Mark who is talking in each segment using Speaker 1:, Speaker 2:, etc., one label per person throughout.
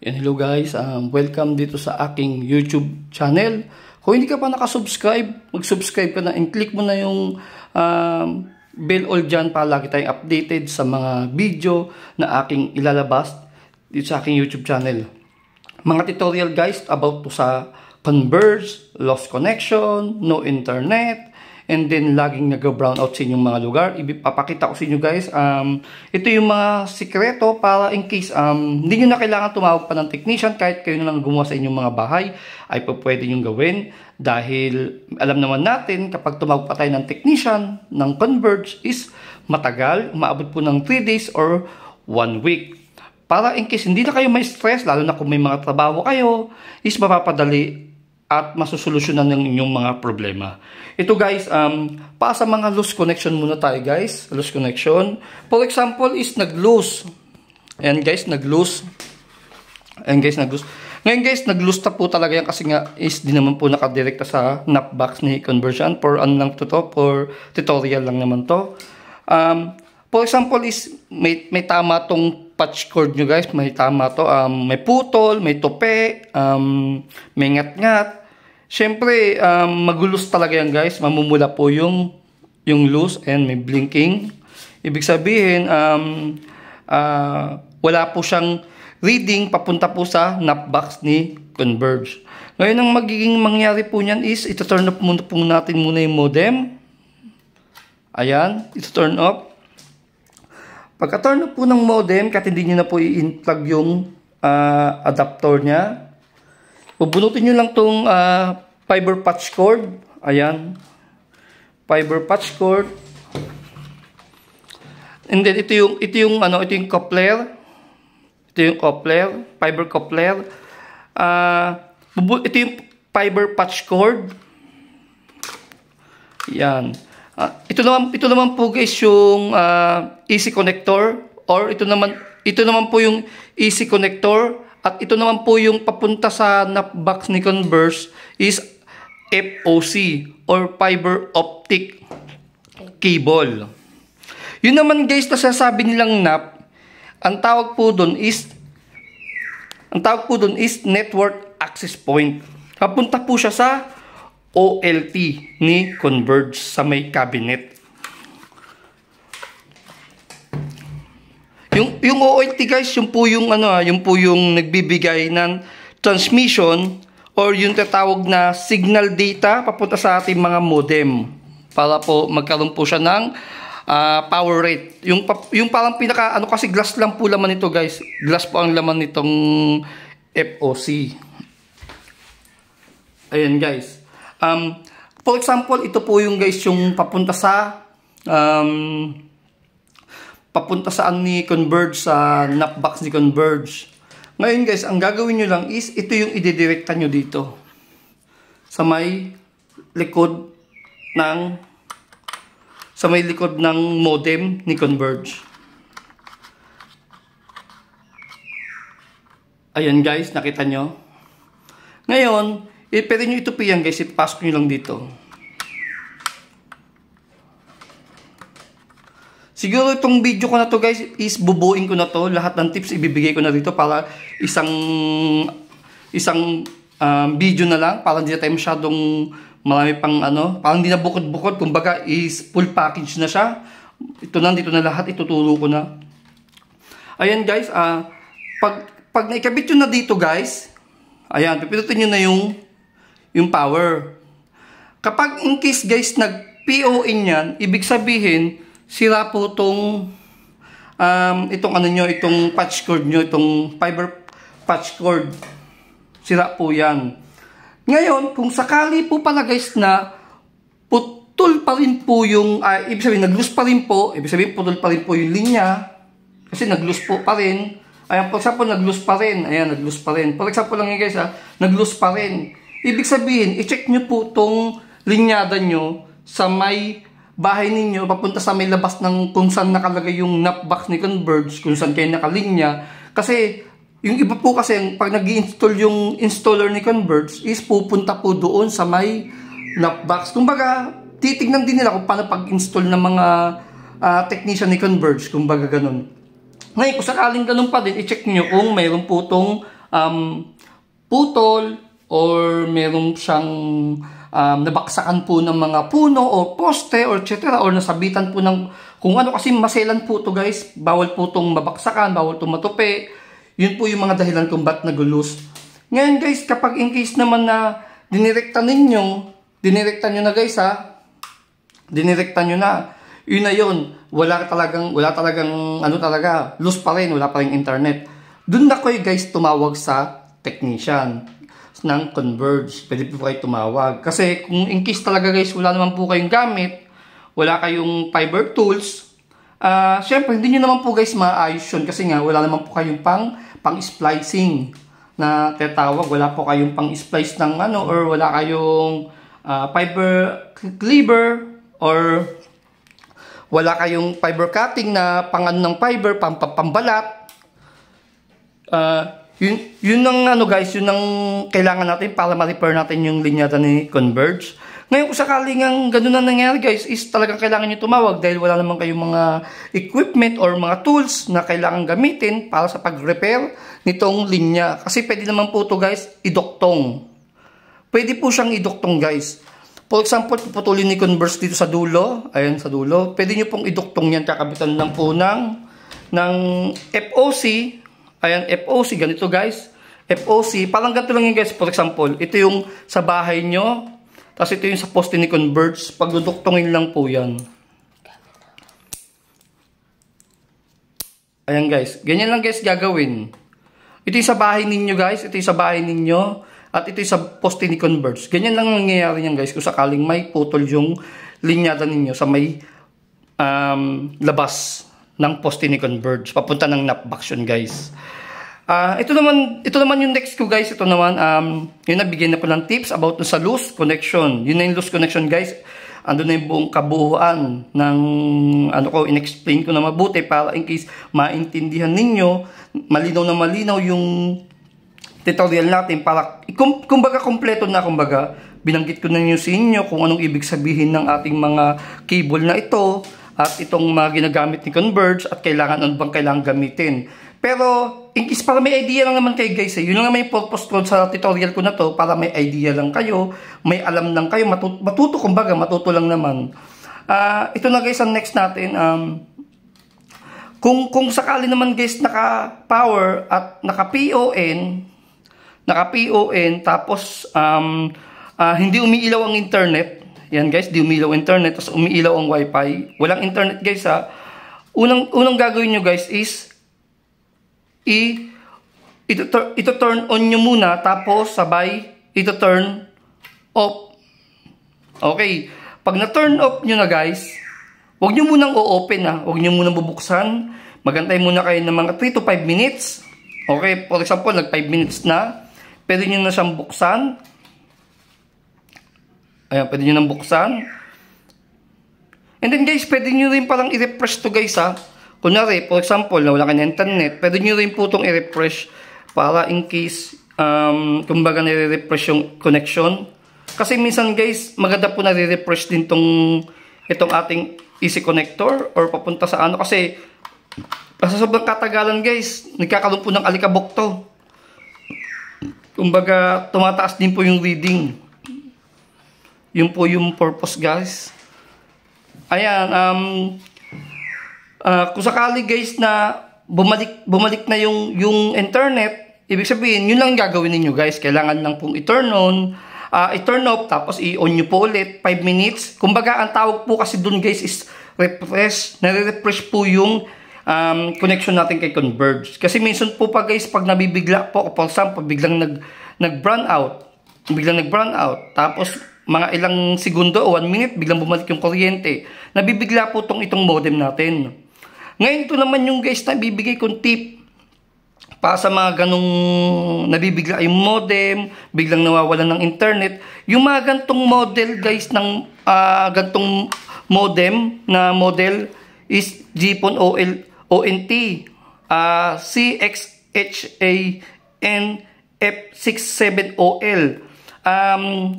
Speaker 1: Yan, hello guys, welcome dito sa aking YouTube channel. Kung hindi ka pa nakasubscribe, mag-subscribe ka na and click mo na yung bell all dyan para lagi tayong updated sa mga video na aking ilalabas dito sa aking YouTube channel. Mga tutorial guys about to sa Converge, lost connection, no internet, and then laging nag-brownout sa inyong mga lugar. Ipapakita ko sa inyo guys, ito yung mga sikreto para in case hindi nyo na kailangan tumawag pa ng technician, kahit kayo na lang gumawa sa inyong mga bahay, ay pwede nyo gawin. Dahil alam naman natin, kapag tumawag pa tayo ng technician, ng Converge is matagal, umaabot po ng 3 days or 1 week. Para in case hindi na kayo may stress, lalo na kung may mga trabaho kayo, is mapapadali at masusolusyonan ng inyong mga problema. Ito guys, para sa mga loose connection muna tayo guys. Loose connection. For example is nag-loose. Ayan guys, nag-loose. Ayan guys, nag-loose. Ngayon guys, nag-loose na po talaga yan kasi nga is di naman po nakadirekta sa napbox ni Conversion. For ano lang to, for tutorial lang naman to. For example is may tama tong patch cord nyo guys. May tama to. May putol, may tope, may ngat-ngat. Siyempre, magulus talaga yan guys. Mamumula po yung loose and may blinking. Ibig sabihin, wala po siyang reading papunta po sa napbox ni Converge. Ngayon, ang magiging mangyari po niyan is, ito-turn off muna po natin muna yung modem. Ayan, ito-turn off. Pagka-turn off po ng modem, kahit hindi nyo na po i-plug yung adapter niya, bubunutin nyo lang tong fiber patch cord. Ayan. Fiber patch cord. And then ito yung coupler. Ito yung coupler, fiber coupler. Ito yung fiber patch cord. Ayan. Ito naman po guys yung easy connector, or ito naman po yung easy connector. At ito naman po yung papunta sa napbox ni Converge is FOC or fiber optic cable. Yun naman guys na sasabi nilang NAP, ang tawag po doon is network access point. Papunta po siya sa OLT ni Converge sa may cabinet. Yung OLT guys, yung po yung nagbibigay ng transmission or yung tatawag na signal data papunta sa ating mga modem para po magkaroon po siya ng power rate. Yung parang pinaka kasi glass lang po laman nito guys. Glass po ang laman nitong FOC. Ayan guys. For example, ito po yung guys yung papunta saan ni Converge, sa napbox ni Converge. Ngayon guys, ang gagawin nyo lang is, ito yung idedirekta nyo dito. Sa may likod ng modem ni Converge. Ayan guys, nakita nyo? Ngayon, pwede nyo ito piyan guys, ipasok nyo lang dito. Siguro itong video ko na to guys is bubuin ko na to. Lahat ng tips ibibigay ko na dito para isang video na lang. Para hindi na tayo masyadong marami pang parang hindi na bukod-bukod. Kumbaga is full package na siya. Ito na, dito na lahat. Ituturo ko na. Ayan guys. Pag naikabit yun na dito guys. Ayan. Pipinutin nyo na yung power. Kapag in case guys nag-PON yan, ibig sabihin sira po itong patch cord nyo, itong fiber patch cord. Sira po yan. Ngayon, kung sakali po pala guys na putol pa rin po yung, ibig sabihin, nag-loose pa rin po, ibig sabihin, putol pa rin po yung linya, kasi nag-loose po pa rin. Ayan, for example, nag-loose pa rin. Ayan, nag-loose pa rin. For example lang yun guys, nag-loose pa rin. Ibig sabihin, i-check nyo po itong linyada nyo sa may bahay ninyo, papunta sa may labas ng kung saan nakalagay yung napbox ni Converge, kung saan kayo nakalinya. Kasi, yung iba po kasi, pag nag-i-install yung installer ni Converge, is pupunta po doon sa may napbox. Kumbaga, titignan din nila kung paano pag-install ng mga technician ni Converge, kumbaga ganun. Ngayon, kung sakaling ganun pa din, i-check nyo kung mayroon po itong putol or meron siyang nabaksakan po ng mga puno o poste or etc. or nasabitan po ng kung ano, kasi maselan po to guys. Bawal po itong mabaksakan, bawal itong matupi. Yun po yung mga dahilan kung ba't nag-loose. Ngayon guys, kapag in case naman na dinirekta nyo na guys dinirekta nyo na, yun na yun. Wala talagang loose pa rin, wala pa rin internet. Doon na kayo guys tumawag sa technician ng Converge. Pwede po kayo tumawag. Kasi kung in case talaga guys, wala naman po kayong gamit, wala kayong fiber tools, syempre hindi nyo naman po guys maayos yun. Kasi nga, wala naman po kayong pang-splicing na tinatawag. Wala po kayong pang-splice ng or wala kayong fiber cleaver, or wala kayong fiber cutting na ng fiber, pambalat. Yun ang guys, yun ang kailangan natin para ma-repair natin yung linyada ni Converge. Ngayon kung sakaling ang ganun na nangyari guys, is talagang kailangan nyo tumawag dahil wala naman kayong mga equipment or mga tools na kailangan gamitin para sa pag-repair nitong linya. Kasi pwede naman po to guys iduktong. Pwede po siyang iduktong guys. For example, puputulin ni Converge dito sa dulo. Ayan sa dulo. Pwede nyo pong iduktong yan. Kakabitan lang po ng FOC. Ayan, FOC. Ganito guys. FOC. Parang ganito lang yun guys. For example, ito yung sa bahay nyo. Tapos ito yung sa poste ni Converge. Pagduduktongin lang po yan. Ayan guys. Ganyan lang guys gagawin. Ito yung sa bahay ninyo guys. Ito yung sa bahay ninyo. At ito yung sa poste ni Converge. Ganyan lang nangyayari niyan guys. Kung sakaling may putol yung linyada ninyo sa may labas ng poste ni Converge. Papunta ng napbox yun guys. Ito naman yung next ko guys. Ito naman, yun nabigyan na po ng tips about sa loose connection. Yun na yung loose connection guys. Ando na yung buong kabuuan ng in-explain ko na mabuti para in case maintindihan ninyo, malinaw na malinaw yung tutorial natin para kumbaga kompleto na, kumbaga binanggit ko na sa inyo kung anong ibig sabihin ng ating mga cable na ito at itong mga ginagamit ni Converge at ano bang kailangan gamitin. Pero in case para may idea lang naman kayo guys, yun lang may purpose ko sa tutorial ko na to, para may idea lang kayo, may alam lang kayo, matuto lang naman. Ito na guys ang next natin. Kung sakali naman guys naka-power at naka-PON tapos hindi umiilaw ang internet. Yan guys, di umiilaw internet tapos umiilaw ang wifi. Walang internet guys Unang gagawin nyo guys is ito turn on nyo muna tapos sabay ito turn off. Okay, pag na-turn off nyo na guys, huwag nyo munang o-open huwag nyo munang bubuksan. Magantay muna kayo ng mga 3 to 5 minutes. Okay, for example, nag 5 minutes na. Pwede nyo na siyang buksan. Ayan, pwede nyo nang buksan. And then guys, pwede nyo rin parang i-refresh to guys Kunwari, for example, na wala kayo ng internet, pwede nyo rin po itong i-refresh para in case, kumbaga nire-refresh yung connection. Kasi minsan guys, maganda po nire-refresh din itong ating easy connector or papunta sa kasi sa sobrang katagalan guys, nagkakaroon po ng alikabok to. Kumbaga, tumataas din po yung reading. Yun po yung purpose guys. Ayan, kung sakali guys na bumalik na yung internet, ibig sabihin, yun lang gagawin ninyo guys. Kailangan lang pong i-turn on, i-turn off, tapos i-on nyo po ulit, 5 minutes. Kumbaga, ang tawag po kasi dun guys is refresh. Nare-refresh po yung connection natin kay Converge. Kasi minsan po pa guys, pag nabibigla po, for example, biglang nag-brown out, tapos mga ilang segundo o 1 minute, biglang bumalik yung kuryente. Nabibigla po itong modem natin. Ngayon, ito naman yung guys na bibigay kong tip para sa mga ganong nabibigla yung modem, biglang nawawalan ng internet. Yung mga gantong model guys ng gantong modem na model is GPON ONT CXHANF67OL.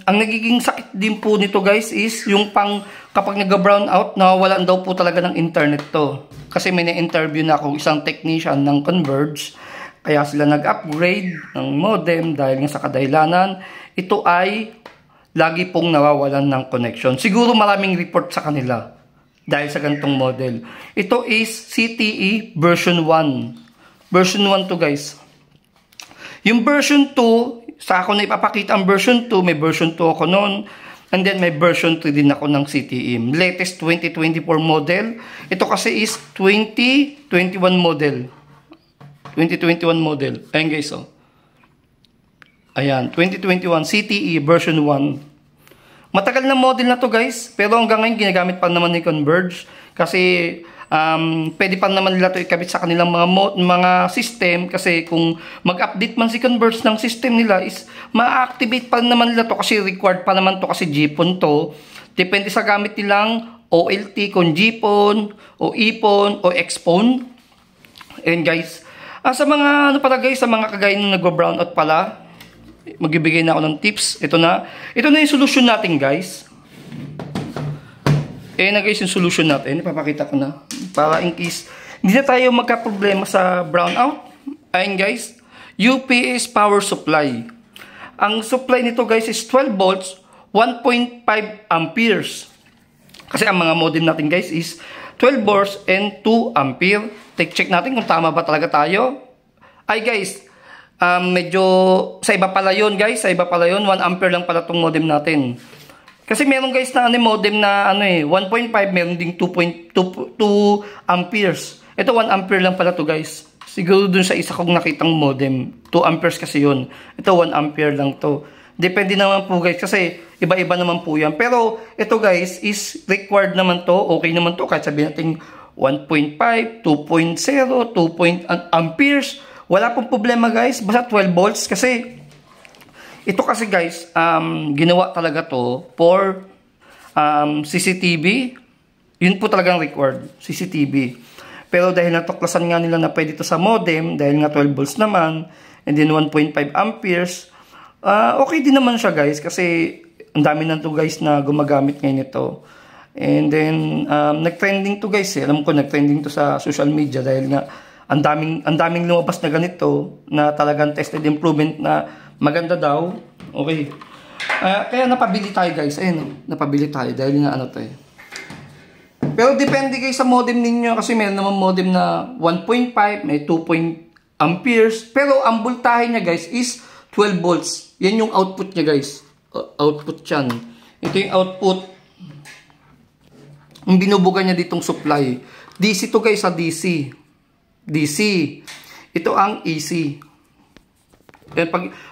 Speaker 1: Ang nagiging sakit din po nito guys is yung kapag nag-brown out, nawawalan daw po talaga ng internet to. Kasi may na-interview na akong isang technician ng Converge. Kaya sila nag-upgrade ng modem dahil nga sa kadahilanan, ito ay lagi pong nawawalan ng connection. Siguro maraming report sa kanila dahil sa ganitong model. Ito is CTE version 1. Version 1 to guys. Yung version 2, sa ako na ipapakita ang version 2, may version 2 ako noon. And then may version 3 din ako ng CTE. Latest 2024 model. Ito kasi is 2021 model. 2021 model. Ayan guys, oh. Ayan, 2021 CTE version 1. Matagal na model na to guys, pero hanggang ngayon ginagamit pa naman ni Converge kasi pwede pa naman nila to ikabit sa kanilang mga system kasi kung mag-update man si Converge ng system nila is ma-activate pa naman nila to kasi required pa naman to kasi GPON to. Depende sa gamit nilang OLT kung GPON o EPON o XPON. And guys, sa mga sa mga kagaya ng nagbo-brownout pala, magbibigay na ako ng tips. Ito na yung solution natin guys. Na guys yung solution natin, ipapakita ko na para in case hindi na tayo magka-problema sa brownout. Ayun guys, UPS power supply. Ang supply nito guys is 12 volts, 1.5 amperes. Kasi ang mga modem natin guys is 12 volts and 2 ampere. Check natin kung tama ba talaga tayo. Ay guys, medyo sa iba pala yun guys, sa iba pala yun, 1 ampere lang pala itong modem natin. Kasi meron guys na modem na 1.5, meron ding 2.2 amperes. Ito 1 ampere lang pala to guys. Siguro dun sa isa kong nakitang modem, 2 amperes kasi yun. Ito 1 ampere lang to. Depende naman po guys kasi iba-iba naman po yan. Pero ito guys is required naman to, okay naman to kahit sabihin natin 1.5, 2.0, 2 amperes. Wala pong problema guys, basta 12 volts kasi ito kasi guys, ginawa talaga to for CCTV. Yun po talagang required, CCTV. Pero dahil natuklasan nga nila na pwede ito sa modem, dahil nga 12 volts naman, and then 1.5 amperes, okay din naman siya guys, kasi ang dami na to guys na gumagamit ngayon ito. And then, nag-trending to guys eh. Alam ko, nag-trending to sa social media dahil nga, ang daming lumabas na ganito, na talagang tested improvement na maganda daw. Okay. Kaya napabili tayo guys. Ayun, napabili tayo dahil nga to eh. Pero depende guys sa modem ninyo kasi meron naman modem na 1.5, may 2 amperes. Pero ang voltahe niya guys is 12 volts. Yan yung output niya guys. Output yan. Ito yung output. Ang binubuga niya ditong supply. DC to guys sa DC. DC. Ito ang AC.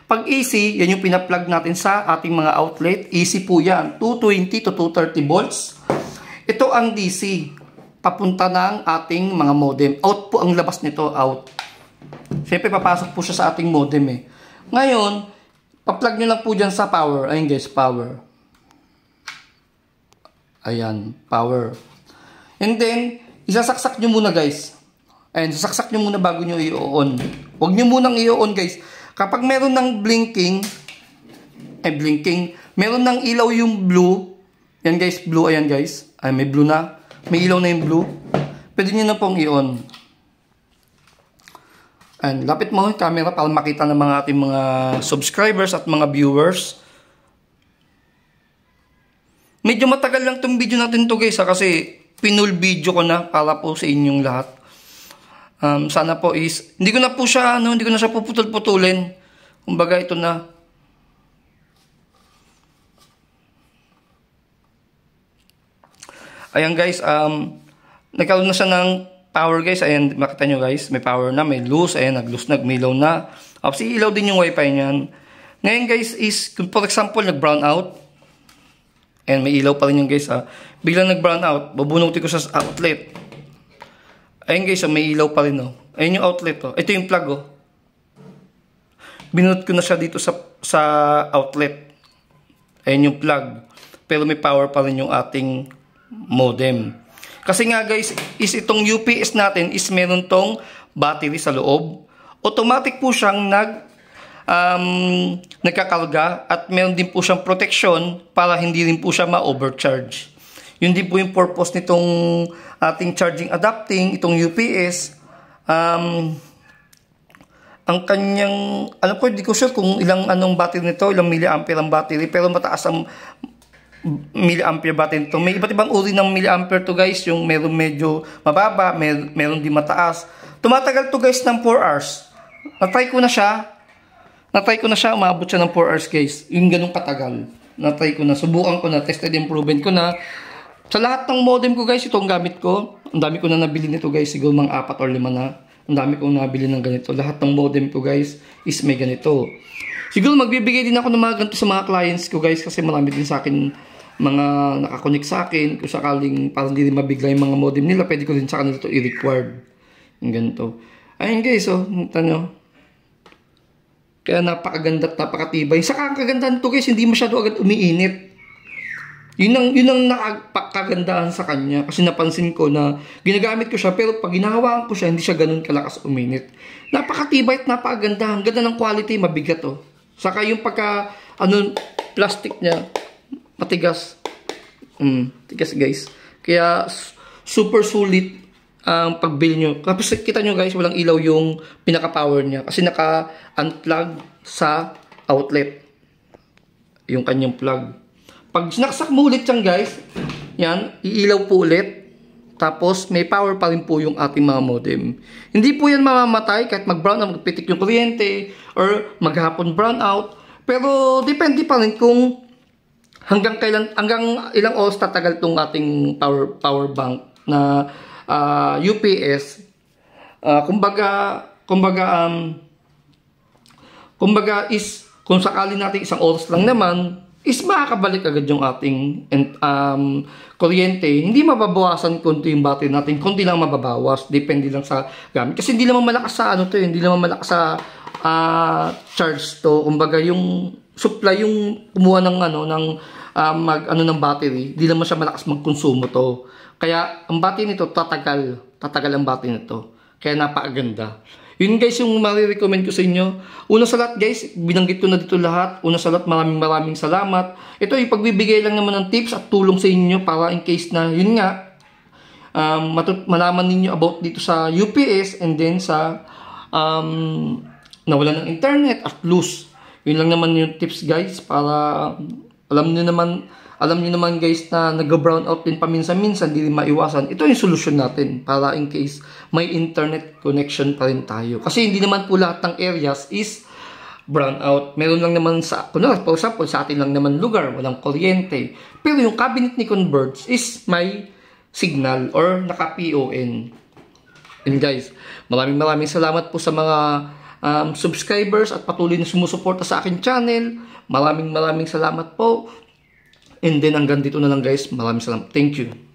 Speaker 1: Pag AC, yan yung pina-plug natin sa ating mga outlet. AC po yan. 220 to 230 volts. Ito ang DC. Papunta ng ating mga modem. Out po ang labas nito. Out. Siyempre, papasok po siya sa ating modem eh. Ngayon, pa-plug nyo lang po dyan sa power. Ayun guys, power. Ayan, power. And then, isasaksak nyo muna guys. Ayan, sasaksak nyo muna bago nyo i-on. Huwag nyo munang i-on guys. Kapag meron ng blinking, meron ng ilaw yung blue. Yan guys, blue, ayan guys. Ay, may blue na. May ilaw na yung blue. Pwede nyo na pong i-on. Ayan, lapit mo yung camera para makita ng mga ating mga subscribers at mga viewers. Medyo matagal lang itong video natin to guys kasi pinul video ko na para po sa inyong lahat. Sana po is hindi ko na siya puputol-putulin. Kumbaga ito na. Ayan guys, nagkaroon na siya ng power guys. Ayan, makita nyo guys, may power na, may loose. Ayan, nag-loose, nag-milaw na. Kasi ilaw din yung wifi niyan. Ngayon guys is, for example, nag-brown out. Ayan, may ilaw pa rin yung guys biglang nag-brown out, babunutin ko sa outlet. Ayun guys, may ilaw pa rin Ayun yung outlet Ito yung plug Binunot ko na siya dito sa outlet. Ayun yung plug. Pero may power pa rin yung ating modem. Kasi nga guys, is itong UPS natin is meron tong battery sa loob. Automatic po siyang nagkakarga at meron din po siyang protection para hindi rin po siya ma-overcharge. Yun din po yung purpose nitong ating charging adapting, itong UPS. ang kanyang, ano po, hindi ko sure kung ilang anong battery nito, ilang milliampere ang battery, pero mataas ang milliampere battery nito. May iba't ibang uri ng milliampere to guys, yung meron medyo mababa, meron di mataas. Tumatagal to guys ng 4 hours. Natry ko na siya, umabot siya ng 4 hours guys, yung ganung katagal. Natry ko na, subukan ko na, tested and proven ko na. Sa lahat ng modem ko guys, ito ang gamit ko. Ang dami ko na nabili nito guys, siguro mga 4 or 5 na. Ang dami kong nabili ng ganito. Lahat ng modem ko guys is may ganito. Siguro magbibigay din ako ng mga ganito sa mga clients ko guys, kasi marami din sa akin mga nakakonect sa akin. Kung sakaling parang hindi rin mabigla yung mga modem nila, pwede ko din sa kanila ito i-required. Yung ganito. Ayun guys, oh, tanyo. Kaya napakaganda at napakatibay. Saka ang kagandahan to guys, hindi masyado agad umiinit. Yun ang nakakagandahan sa kanya. Kasi napansin ko na ginagamit ko siya, pero pag ginahawaan ko siya, hindi siya ganun kalakas uminit. Napakatibay at napakaganda. Ang ganda ng quality, mabigat oh. Saka yung pagka, plastic niya, matigas. Tigas guys. Kaya super sulit ang pag-bill nyo. Kapag kita nyo guys, walang ilaw yung pinaka-power niya. Kasi naka-unplug sa outlet. Yung kanyang plug. Pag sinaksak mo ulit yan guys, yan, iilaw po ulit. Tapos may power pa rin po yung ating mga modem. Hindi po yan mamamatay kahit mag-brown out, magpitik yung kuryente, or maghapon brown out. Pero depende pa rin kung hanggang ilang oras tatagal tong ating power bank na UPS. Kumbaga is kung sakali natin isang oras lang naman, is makakabalik agad yung ating kuryente. Hindi mababawasan konti yung battery natin, konti lang mababawas, depende lang sa gamit. Kasi hindi naman malakas sa hindi naman malakas sa charge to. Kumbaga yung supply, yung kumuha ng ng battery, hindi naman siya malakas magkonsumo to. Kaya ang battery nito tatagal ang battery nito. Kaya napakaganda. Yun guys yung marirecommend ko sa inyo. Una sa lahat guys, binanggit ko na dito lahat. Una sa lahat, maraming salamat. Ito ay pagbibigay lang naman ng tips at tulong sa inyo para in case na yun nga, malaman ninyo about dito sa UPS and then sa nawalan ng internet at loose. Yun lang naman yung tips guys para alam niyo naman guys na nag-brown out din paminsan-minsan, hindi rin maiwasan. Ito yung solution natin para in case may internet connection pa rin tayo. Kasi hindi naman po lahat ng areas is brown out. Meron lang naman for example, sa atin lang naman lugar, walang kuryente. Pero yung cabinet ni Converge is may signal or naka-PON. And guys, maraming salamat po sa mga subscribers at patuloy na sumusuporta sa akin channel. Maraming salamat po. And then hanggang dito na lang guys. Maraming salamat. Thank you.